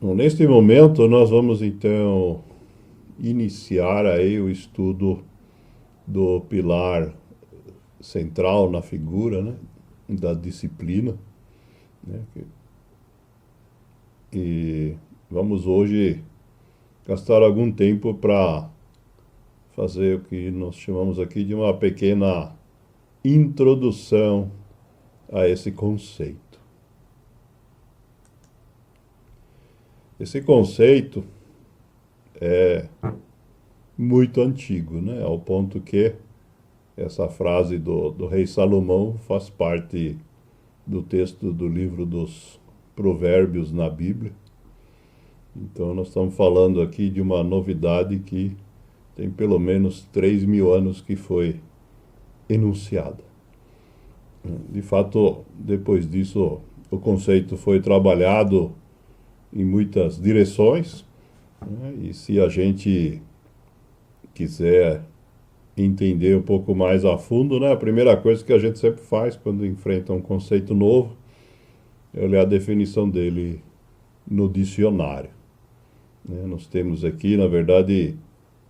Bom, neste momento nós vamos então iniciar aí o estudo do pilar central na figura, né, da disciplina, né, e vamos hoje gastar algum tempo para fazer o que nós chamamos aqui de uma pequena introdução a esse conceito. Esse conceito é muito antigo, né? Ao ponto que essa frase do rei Salomão faz parte do texto do livro dos Provérbios na Bíblia. Então nós estamos falando aqui de uma novidade que tem pelo menos 3.000 anos que foi enunciada. De fato, depois disso, o conceito foi trabalhado em muitas direções, né? E se a gente quiser entender um pouco mais a fundo, né, a primeira coisa que a gente sempre faz quando enfrenta um conceito novo é olhar a definição dele no dicionário, né? Nós temos aqui, na verdade,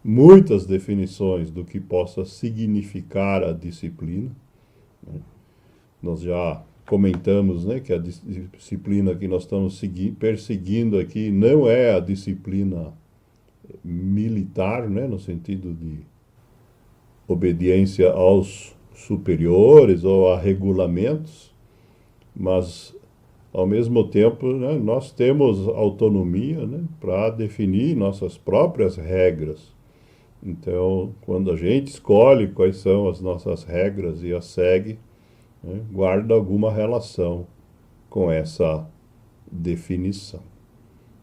muitas definições do que possa significar a disciplina, né? Nós já comentamos, né, que a disciplina que nós estamos perseguindo aqui não é a disciplina militar, né, no sentido de obediência aos superiores ou a regulamentos, mas ao mesmo tempo, né, nós temos autonomia, né, para definir nossas próprias regras. Então, quando a gente escolhe quais são as nossas regras e as segue, né, guarda alguma relação com essa definição.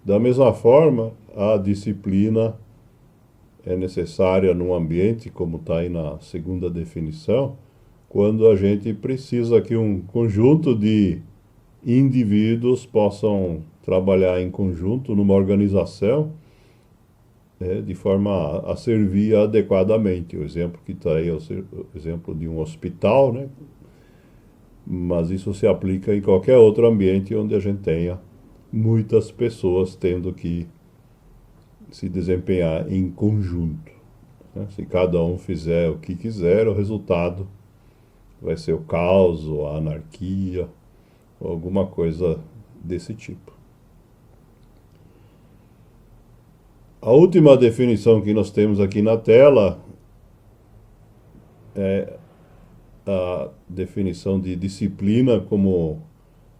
Da mesma forma, a disciplina é necessária num ambiente, como está aí na segunda definição, quando a gente precisa que um conjunto de indivíduos possam trabalhar em conjunto numa organização, de forma a servir adequadamente. O exemplo que está aí é o exemplo de um hospital, né? Mas isso se aplica em qualquer outro ambiente onde a gente tenha muitas pessoas tendo que se desempenhar em conjunto, né? Se cada um fizer o que quiser, o resultado vai ser o caos, ou a anarquia, ou alguma coisa desse tipo. A última definição que nós temos aqui na tela é a definição de disciplina como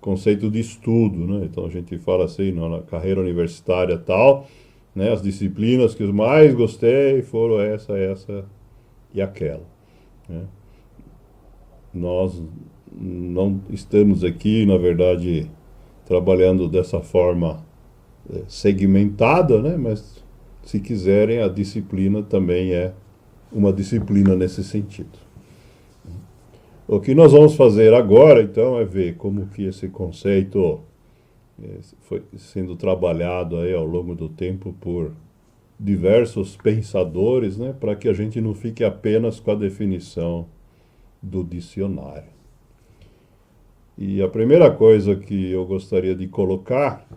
conceito de estudo, né? Então a gente fala assim, na carreira universitária tal, né? As disciplinas que eu mais gostei foram essa e aquela, né? Nós não estamos aqui, na verdade, trabalhando dessa forma segmentada, né? Mas se quiserem, a disciplina também é uma disciplina nesse sentido. O que nós vamos fazer agora, então, é ver como que esse conceito foi sendo trabalhado aí ao longo do tempo por diversos pensadores, né, para que a gente não fique apenas com a definição do dicionário. E a primeira coisa que eu gostaria de colocar,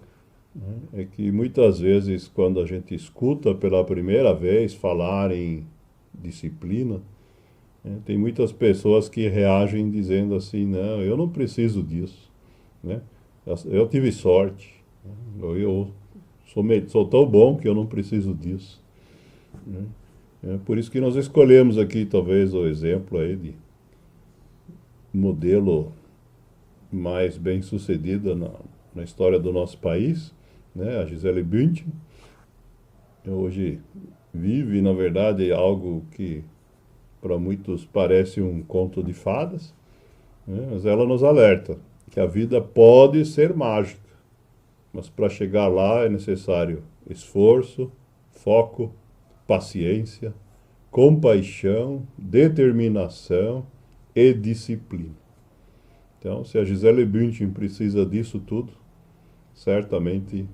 né, é que muitas vezes, quando a gente escuta pela primeira vez falar em disciplina, tem muitas pessoas que reagem dizendo assim, não, eu não preciso disso, né? Eu tive sorte, né? Eu sou tão bom que eu não preciso disso, né? É por isso que nós escolhemos aqui talvez o exemplo aí de modelo mais bem sucedida na história do nosso país, né? A Gisele Bündchen. Hoje vive, na verdade, algo que para muitos parece um conto de fadas, né? Mas ela nos alerta que a vida pode ser mágica, mas para chegar lá é necessário esforço, foco, paciência, compaixão, determinação e disciplina. Então, se a Gisele Bündchen precisa disso tudo, certamente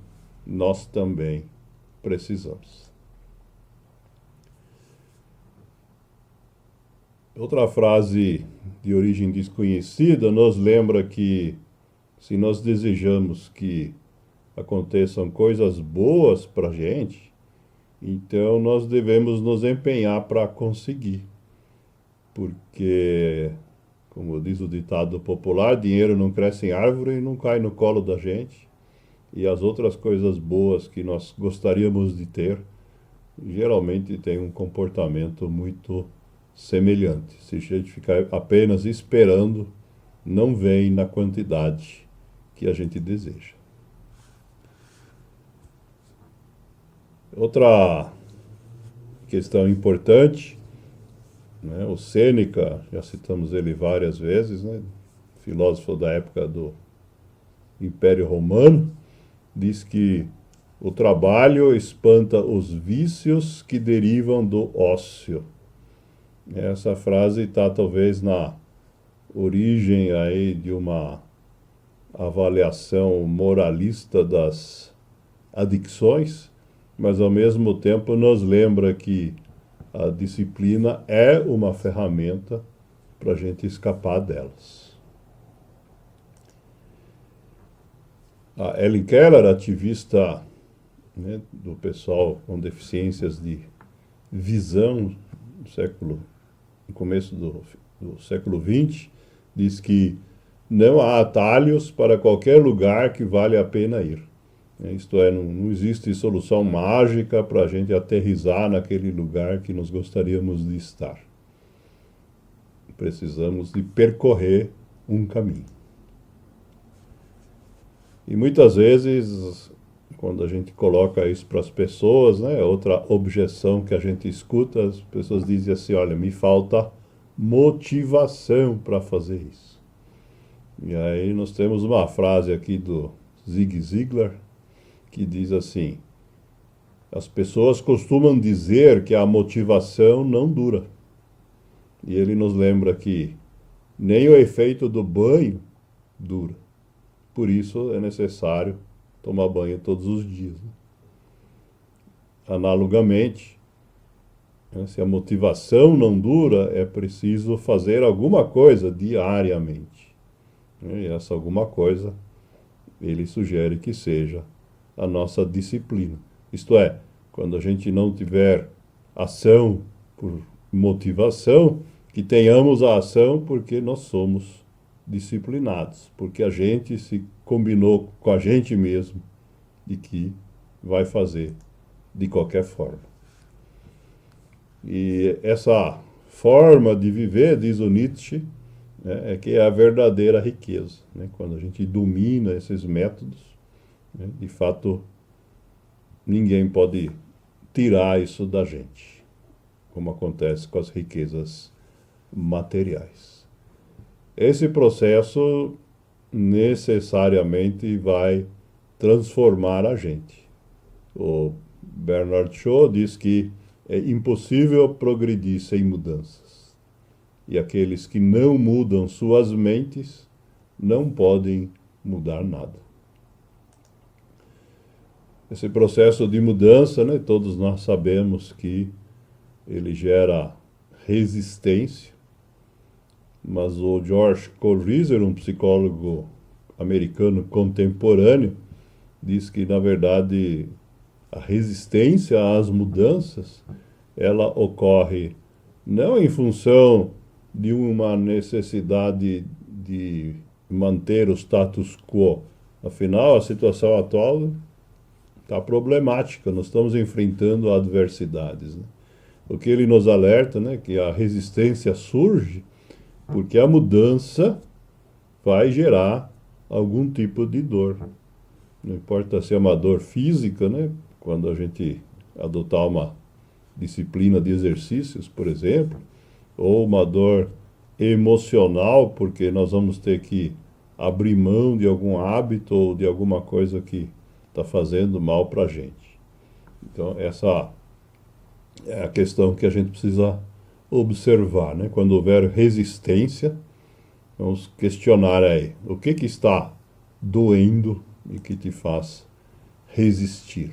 nós também precisamos. Outra frase de origem desconhecida nos lembra que se nós desejamos que aconteçam coisas boas para a gente, então nós devemos nos empenhar para conseguir. Porque, como diz o ditado popular, dinheiro não cresce em árvore e não cai no colo da gente. E as outras coisas boas que nós gostaríamos de ter, geralmente têm um comportamento muito semelhante. Se a gente ficar apenas esperando, não vem na quantidade que a gente deseja. Outra questão importante, né, o Sêneca, já citamos ele várias vezes, né, filósofo da época do Império Romano, diz que o trabalho espanta os vícios que derivam do ócio. Essa frase está talvez na origem aí de uma avaliação moralista das adicções, mas ao mesmo tempo nos lembra que a disciplina é uma ferramenta para a gente escapar delas. A Helen Keller, ativista, né, do pessoal com deficiências de visão no começo do século XX, diz que não há atalhos para qualquer lugar que vale a pena ir. Isto é, não existe solução mágica para a gente aterrissar naquele lugar que nós gostaríamos de estar. Precisamos de percorrer um caminho. E muitas vezes, quando a gente coloca isso para as pessoas, né, outra objeção que a gente escuta, as pessoas dizem assim, olha, me falta motivação para fazer isso. E aí nós temos uma frase aqui do Zig Ziglar, que diz assim, as pessoas costumam dizer que a motivação não dura. E ele nos lembra que nem o efeito do banho dura. Por isso é necessário tomar banho todos os dias. Analogamente, se a motivação não dura, é preciso fazer alguma coisa diariamente. E essa alguma coisa, ele sugere que seja a nossa disciplina. Isto é, quando a gente não tiver ação por motivação, que tenhamos a ação porque nós somos disciplinados, porque a gente se combinou com a gente mesmo de que vai fazer de qualquer forma. E essa forma de viver, diz o Nietzsche, né, é que é a verdadeira riqueza. Né? Quando a gente domina esses métodos, né, de fato, ninguém pode tirar isso da gente, como acontece com as riquezas materiais. Esse processo necessariamente vai transformar a gente. O Bernard Shaw diz que é impossível progredir sem mudanças. E aqueles que não mudam suas mentes não podem mudar nada. Esse processo de mudança, né, todos nós sabemos que ele gera resistência, mas o George Coleridge, um psicólogo americano contemporâneo, diz que, na verdade, a resistência às mudanças, ela ocorre não em função de uma necessidade de manter o status quo. Afinal, a situação atual está problemática, nós estamos enfrentando adversidades. Né? O que ele nos alerta, né, que a resistência surge porque a mudança vai gerar algum tipo de dor. Não importa se é uma dor física, né? Quando a gente adotar uma disciplina de exercícios, por exemplo, ou uma dor emocional, porque nós vamos ter que abrir mão de algum hábito ou de alguma coisa que está fazendo mal para a gente. Então, essa é a questão que a gente precisa observar, né? Quando houver resistência, vamos questionar aí, o que está doendo e que te faz resistir.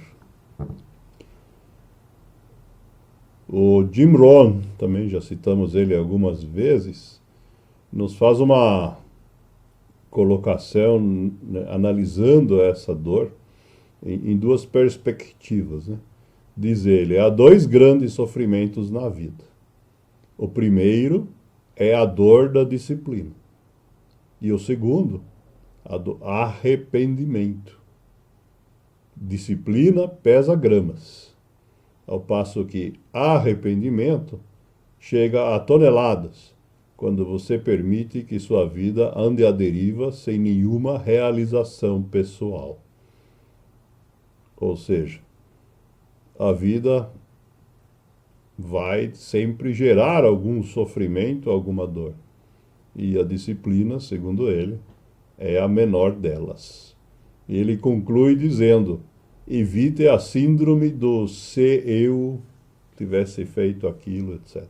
O Jim Rohn, também já citamos ele algumas vezes, nos faz uma colocação, né, analisando essa dor, em duas perspectivas, né? Diz ele, há dois grandes sofrimentos na vida. O primeiro é a dor da disciplina. E o segundo, a do arrependimento. Disciplina pesa gramas, ao passo que arrependimento chega a toneladas, quando você permite que sua vida ande à deriva sem nenhuma realização pessoal. Ou seja, a vida vai sempre gerar algum sofrimento, alguma dor. E a disciplina, segundo ele, é a menor delas. E ele conclui dizendo, evite a síndrome do se eu tivesse feito aquilo, etc.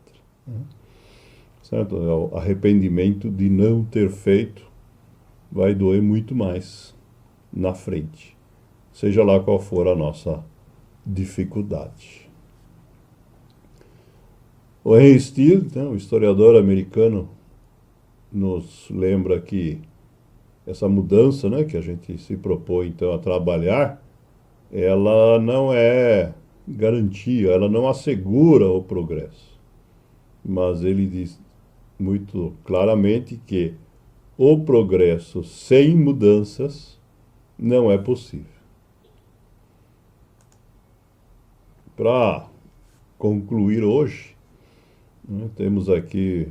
Certo? O arrependimento de não ter feito vai doer muito mais na frente, seja lá qual for a nossa dificuldade. O Henry Steele, né, o historiador americano, nos lembra que essa mudança, né, que a gente se propõe então a trabalhar, ela não é garantia, ela não assegura o progresso. Mas ele diz muito claramente que o progresso sem mudanças não é possível. Para concluir hoje, né, temos aqui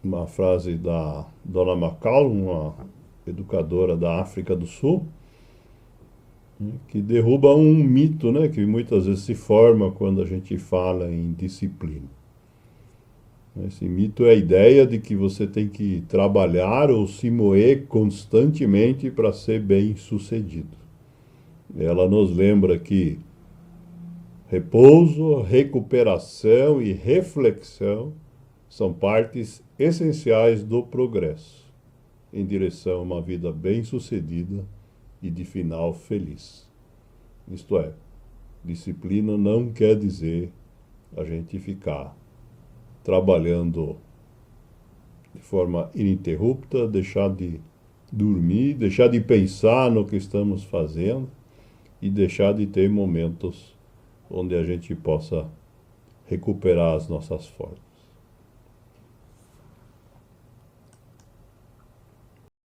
uma frase da Donna McCallum, uma educadora da África do Sul, né, que derruba um mito, né, que muitas vezes se forma quando a gente fala em disciplina. Esse mito é a ideia de que você tem que trabalhar ou se moer constantemente para ser bem-sucedido. Ela nos lembra que repouso, recuperação e reflexão são partes essenciais do progresso em direção a uma vida bem-sucedida e de final feliz. Isto é, disciplina não quer dizer a gente ficar trabalhando de forma ininterrupta, deixar de dormir, deixar de pensar no que estamos fazendo e deixar de ter momentos onde a gente possa recuperar as nossas forças.